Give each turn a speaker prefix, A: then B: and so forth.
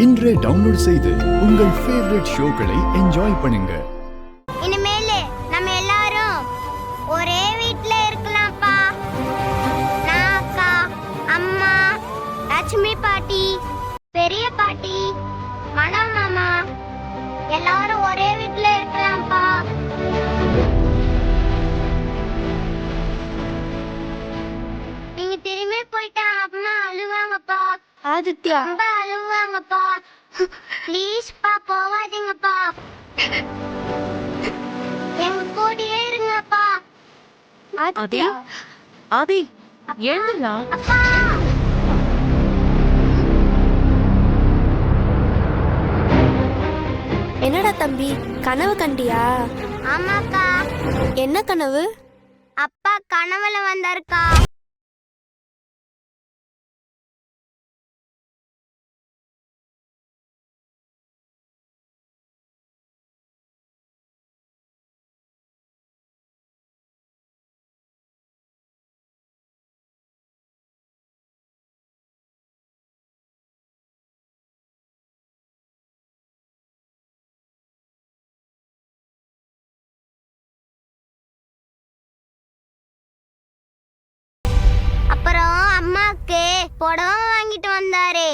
A: இன்றே டவுன்லோட் செய்து உங்கள் ஃபேவரட் ஷோக்களை என்ஜாய் பண்ணுங்க.
B: இனிமேல் நம்ம எல்லாரும் ஒரே வீட்ல இருக்கலாம்ப்பா. நான், அக்கா, அம்மா, லட்சுமி பாட்டி, பெரிய பாட்டி, மனோ மாமா எல்லாரும் ஒரே வீட்ல இருக்கலாம்ப்பா. நீங்க திரும்பி போயிட்டா அம்மா அழுவாங்கப்பா.
C: ஆதித்யா,
B: ரொம்ப அழுவாங்கப்பா. ப்ளீஸ் பா, போவாதீங்கப்பா. எங்க கூடயே இருங்கப்பா.
C: ஆதி, ஆதி, எழுந்துடா.
B: அப்பா,
C: என்னடா தம்பி, கனவு கண்டியா?
B: ஆமாக்கா.
C: என்ன கனவு?
B: அப்பா கனவுல வந்தாருக்கா. அப்புறம் அம்மாக்கு புடவை வாங்கிட்டு வந்தாரு.